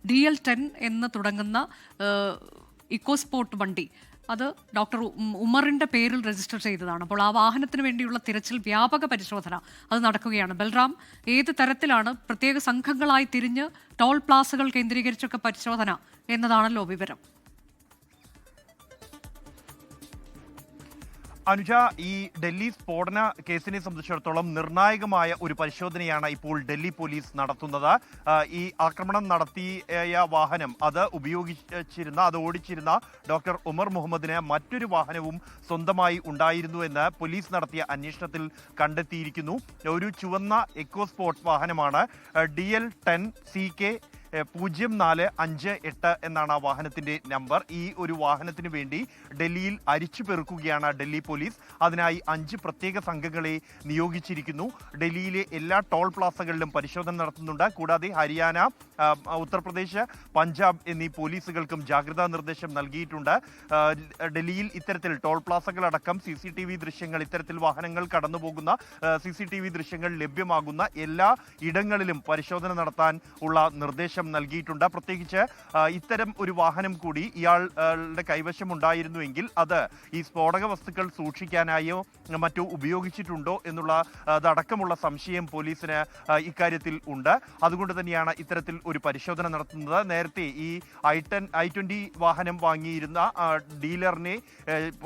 DL10 എന്ന് തുടങ്ങുന്ന EcoSport വണ്ടി അത് ഡോക്ടർ ഉമറിന്റെ പേരിൽ രജിസ്റ്റർ ചെയ്തതാണ്. അപ്പോൾ ആ വാഹനത്തിന് വേണ്ടിയുള്ള തിരച്ചിൽ, വ്യാപക പരിശോധന അത് നടക്കുകയാണ്. ബൽറാം, ഏത് തരത്തിലാണ് പ്രത്യേക സംഘങ്ങളായി തിരിഞ്ഞ് ടോൾ പ്ലാസകൾ കേന്ദ്രീകരിച്ചൊക്കെ പരിശോധന എന്നതാണല്ലോ വിവരം? അനുജ, ഈ ഡൽഹി സ്ഫോടന കേസിനെ സംബന്ധിച്ചിടത്തോളം നിർണായകമായ ഒരു പരിശോധനയാണ് ഇപ്പോൾ ഡൽഹി പോലീസ് നടത്തുന്നത്. ഈ ആക്രമണം നടത്തിയ വാഹനം അത് ഓടിച്ചിരുന്ന ഡോക്ടർ ഉമർ മുഹമ്മദിന് മറ്റൊരു വാഹനവും സ്വന്തമായി ഉണ്ടായിരുന്നു എന്ന് പോലീസ് നടത്തിയ അന്വേഷണത്തിൽ കണ്ടെത്തിയിരിക്കുന്നു. ഒരു ചുവന്ന എക്കോസ്പോർട്ട് വാഹനമാണ്. DL10 CK 0458 എന്നാണ് ആ വാഹനത്തിന്റെ നമ്പർ. ഈ ഒരു വാഹനത്തിന് വേണ്ടി ഡൽഹിയിൽ അരിച്ചു പെറുക്കുകയാണ് ഡൽഹി പോലീസ്. അതിനായി 5 പ്രത്യേക സംഘങ്ങളെ നിയോഗിച്ചിരിക്കുന്നു. ഡൽഹിയിലെ എല്ലാ ടോൾ പ്ലാസകളിലും പരിശോധന നടത്തുന്നുണ്ട്. കൂടാതെ ഹരിയാന, ഉത്തർപ്രദേശ്, പഞ്ചാബ് എന്നീ പോലീസുകൾക്കും ജാഗ്രതാ നിർദ്ദേശം നൽകിയിട്ടുണ്ട്. ഡൽഹിയിൽ ഇത്തരത്തിൽ ടോൾ പ്ലാസകളടക്കം CCTV ദൃശ്യങ്ങൾ, ഇത്തരത്തിൽ വാഹനങ്ങൾ കടന്നുപോകുന്ന CCTV ദൃശ്യങ്ങൾ ലഭ്യമാകുന്ന എല്ലാ ഇടങ്ങളിലും പരിശോധന നടത്താൻ ഉള്ള നിർദ്ദേശം നൽകിയിട്ടുണ്ട്. പ്രത്യേകിച്ച് ഇത്തരം ഒരു വാഹനം കൂടി ഇയാളുടെ കൈവശമുണ്ടായിരുന്നുവെങ്കിൽ അത് ഈ സ്ഫോടക വസ്തുക്കൾ സൂക്ഷിക്കാനായോ മറ്റോ ഉപയോഗിച്ചിട്ടുണ്ടോ എന്നുള്ള അതടക്കമുള്ള സംശയം പോലീസിന് ഇക്കാര്യത്തിൽ ഉണ്ട്. അതുകൊണ്ട് തന്നെയാണ് ഇത്തരത്തിൽ ഒരു പരിശോധന നടത്തുന്നത്. നേരത്തെ ഈ I-20 വാഹനം വാങ്ങിയിരുന്ന ഡീലറിനെ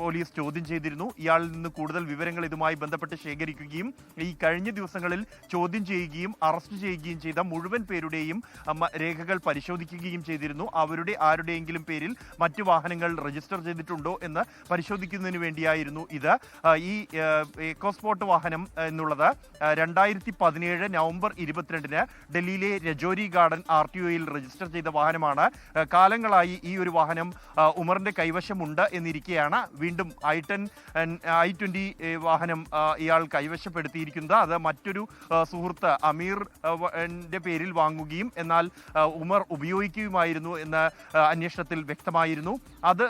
പോലീസ് ചോദ്യം ചെയ്തിരുന്നു. ഇയാളിൽ നിന്ന് കൂടുതൽ വിവരങ്ങൾ ഇതുമായി ബന്ധപ്പെട്ട് ശേഖരിക്കുകയും ഈ കഴിഞ്ഞ ദിവസങ്ങളിൽ ചോദ്യം ചെയ്യുകയും അറസ്റ്റ് ചെയ്യുകയും ചെയ്ത മുഴുവൻ പേരുടെയും രേഖകൾ പരിശോധിക്കുകയും ചെയ്തിരുന്നു. അവരുടെ ആരുടെയെങ്കിലും പേരിൽ മറ്റു വാഹനങ്ങൾ രജിസ്റ്റർ ചെയ്തിട്ടുണ്ടോ എന്ന് പരിശോധിക്കുന്നതിന് വേണ്ടിയായിരുന്നു ഇത്. ഈ എക്കോസ്പോർട്ട് വാഹനം എന്നുള്ളത് 2017 നവംബർ 22 ഡൽഹിയിലെ രജോരി ഗാർഡൻ RTOയിൽ രജിസ്റ്റർ ചെയ്ത വാഹനമാണ്. കാലങ്ങളായി ഈ ഒരു വാഹനം ഉമറിന്റെ കൈവശമുണ്ട് എന്നിരിക്കെയാണ് വീണ്ടും I-20 വാഹനം ഇയാൾ കൈവശപ്പെടുത്തിയിരിക്കുന്നത്. അത് മറ്റൊരു സുഹൃത്ത് അമീറിന്റെ പേരിൽ വാങ്ങുകയും എന്നാൽ ഉമർ ഉപയോഗിക്കുകയുമായിരുന്നു എന്ന് അന്വേഷണത്തിൽ വ്യക്തമായിരുന്നു. അത്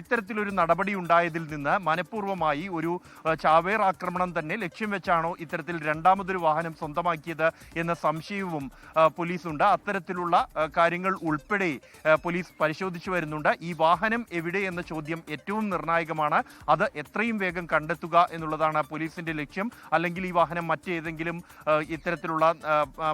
ഇത്തരത്തിലൊരു നടപടി ഉണ്ടായതിൽ നിന്ന് മനഃപൂർവ്വമായി ഒരു ചാവേർ ആക്രമണം തന്നെ ലക്ഷ്യം വെച്ചാണോ ഇത്തരത്തിൽ രണ്ടാമതൊരു വാഹനം സ്വന്തമാക്കിയത് എന്ന സംശയവും പോലീസുണ്ട്. അത്തരത്തിലുള്ള കാര്യങ്ങൾ ഉൾപ്പെടെ പോലീസ് പരിശോധിച്ചു വരുന്നുണ്ട്. ഈ വാഹനം എവിടെ എന്ന ചോദ്യം ഏറ്റവും നിർണായകമാണ്. അത് എത്രയും വേഗം കണ്ടെത്തുക എന്നുള്ളതാണ് പോലീസിന്റെ ലക്ഷ്യം. അല്ലെങ്കിൽ ഈ വാഹനം മറ്റേതെങ്കിലും ഇത്തരത്തിലുള്ള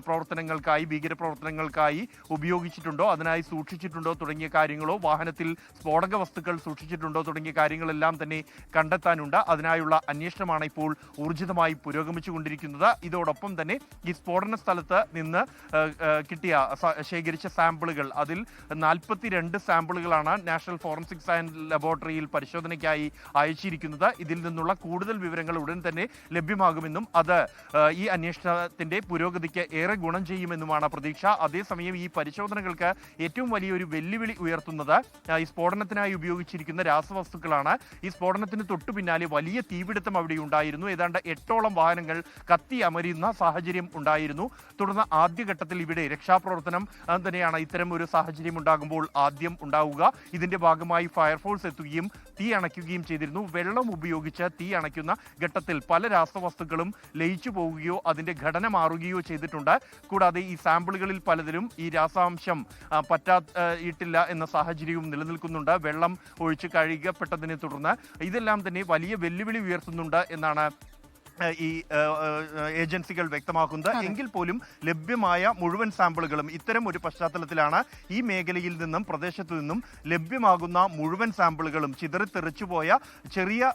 പ്രവർത്തനങ്ങൾക്കായി, ഭീകരപ്രവർത്തനങ്ങൾക്കായി ഉപയോഗിച്ചിട്ടുണ്ടോ, അതിനായി സൂക്ഷിച്ചിട്ടുണ്ടോ തുടങ്ങിയ കാര്യങ്ങളോ, വാഹനത്തിൽ സ്ഫോടക വസ്തുക്കൾ സൂക്ഷിച്ചിട്ടുണ്ടോ തുടങ്ങിയ കാര്യങ്ങളെല്ലാം തന്നെ കണ്ടെത്താനുണ്ട്. അതിനായുള്ള അന്വേഷണമാണ് ഇപ്പോൾ ഊർജിതമായി പുരോഗമിച്ചുകൊണ്ടിരിക്കുന്നത്. ഇതോടൊപ്പം തന്നെ ഈ സ്ഫോടന സ്ഥലത്ത് നിന്ന് ശേഖരിച്ച സാമ്പിളുകൾ, അതിൽ 42 സാമ്പിളുകളാണ് നാഷണൽ ഫോറൻസിക് സയൻസ് ലബോറട്ടറിയിൽ പരിശോധനയ്ക്കായി അയച്ചിരിക്കുന്നത്. ഇതിൽ നിന്നുള്ള കൂടുതൽ വിവരങ്ങൾ ഉടൻ തന്നെ ലഭ്യമാകുമെന്നും അത് ഈ അന്വേഷണത്തിന്റെ പുരോഗതിക്ക് ഏറെ ഗുണം ചെയ്യുമെന്നുമാണ് പ്രതീക്ഷ. അതേസമയം ഈ പരിശോധനകൾക്ക് ഏറ്റവും വലിയൊരു വെല്ലുവിളി ഉയർത്തുന്നത് ഈ സ്ഫോടനത്തിനായി ഉപയോഗിച്ചിരിക്കുന്ന രാസവസ്തുക്കളാണ്. ഈ സ്ഫോടനത്തിന് തൊട്ടു പിന്നാലെ വലിയ തീപിടുത്തം അവിടെ ഉണ്ടായിരുന്നു. ഏതാണ്ട് 8ഓളം വാഹനങ്ങൾ കത്തി അമരുന്ന സാഹചര്യം ഉണ്ടായിരുന്നു. തുടർന്ന് ആദ്യഘട്ടത്തിൽ ഇവിടെ രക്ഷാപ്രവർത്തനം തന്നെയാണ് ഇത്തരം ഒരു സാഹചര്യം ഉണ്ടാകുമ്പോൾ ആദ്യം ഉണ്ടാവുക. ഇതിന്റെ ഭാഗമായി ഫയർഫോഴ്സ് എത്തുകയും തീ അണയ്ക്കുകയും ചെയ്തിരുന്നു. വെള്ളം ഉപയോഗിച്ച് തീ അണയ്ക്കുന്ന ഘട്ടത്തിൽ പല രാസവസ്തുക്കളും ലയിച്ചു പോവുകയോ അതിന്റെ ഘടന മാറുകയോ ചെയ്തിട്ടുണ്ട്. കൂടാതെ ഈ സാമ്പിളുകളിൽ പലതിലും ഈ രാസാംശം പറ്റായിട്ടില്ല എന്ന സാഹചര്യവും നിലനിൽക്കുന്നുണ്ട്. വെള്ളം ഒഴിച്ച് കഴുകപ്പെട്ടതിനെ തുടർന്ന് ഇതെല്ലാം തന്നെ വലിയ വെല്ലുവിളി ഉയർത്തുന്നുണ്ട് എന്നാണ് ഈ ഏജൻസികൾ വ്യക്തമാക്കുന്നത്. എങ്കിൽ പോലും ലഭ്യമായ മുഴുവൻ സാമ്പിളുകളും ഇത്തരം ഒരു പശ്ചാത്തലത്തിലാണ് ഈ മേഖലയിൽ നിന്നും പ്രദേശത്തു നിന്നും ലഭ്യമാകുന്ന മുഴുവൻ സാമ്പിളുകളും ചിതറിത്തെറിച്ചുപോയ ചെറിയ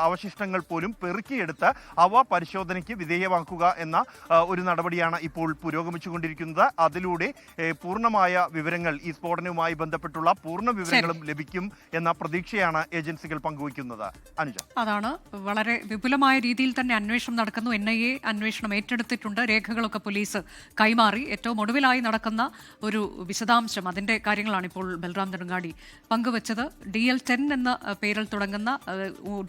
അവശിഷ്ടങ്ങൾ പോലും പെറുക്കിയെടുത്ത് അവ പരിശോധനയ്ക്ക് വിധേയമാക്കുക എന്ന ഒരു നടപടിയാണ് ഇപ്പോൾ പുരോഗമിച്ചുകൊണ്ടിരിക്കുന്നത്. അതിലൂടെ പൂർണ്ണമായ വിവരങ്ങൾ, ഈ സ്ഫോടനവുമായി ബന്ധപ്പെട്ടുള്ള പൂർണ്ണ വിവരങ്ങളും ലഭിക്കും എന്ന പ്രതീക്ഷയാണ് ഏജൻസികൾ പങ്കുവയ്ക്കുന്നത്. അനുജ, അതാണ് വളരെ വിപുലമായ രീതിയിൽ തന്നെ അന്വേഷണം നടക്കുന്നു. NIA അന്വേഷണം ഏറ്റെടുത്തിട്ടുണ്ട്. രേഖകളൊക്കെ പോലീസ് കൈമാറി. ഏറ്റവും ഒടുവിലായി നടക്കുന്ന ഒരു വിശദാംശം, അതിന്റെ കാര്യങ്ങളാണ് ഇപ്പോൾ ബൽറാം നെടുങ്ങാടി പങ്കുവച്ചത്. DL10 എന്ന പേരിൽ തുടങ്ങുന്ന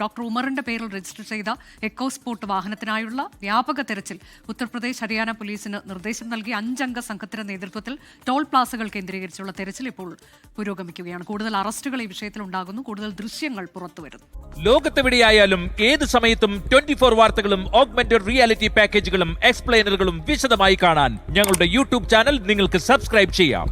ഡോക്ടർ ഉമറിന്റെ പേരിൽ രജിസ്റ്റർ ചെയ്ത എക്കോസ്പോർട്ട് വാഹനത്തിനായുള്ള വ്യാപക തെരച്ചിൽ ഉത്തർപ്രദേശ്, ഹരിയാന പോലീസിന് നിർദ്ദേശം നൽകി 5 അംഗ സംഘത്തിന്റെ നേതൃത്വത്തിൽ ടോൾ പ്ലാസകൾ കേന്ദ്രീകരിച്ചുള്ള തെരച്ചിൽ ഇപ്പോൾ പുരോഗമിക്കുകയാണ്. കൂടുതൽ അറസ്റ്റുകൾ ഈ വിഷയത്തിൽ ഉണ്ടാകുന്നു. കൂടുതൽ ദൃശ്യങ്ങൾ പുറത്തുവരുന്നു. ലോകത്തെവിടെയായാലും ഏത് സമയത്തും 24 വാർത്തകളും ഓഗ്മെന്റഡ് റിയാലിറ്റി പാക്കേജുകളും എക്സ്പ്ലെയിനറുകളും വിശദമായി കാണാൻ ഞങ്ങളുടെ യൂട്യൂബ് ചാനൽ നിങ്ങൾക്ക് സബ്സ്ക്രൈബ് ചെയ്യാം.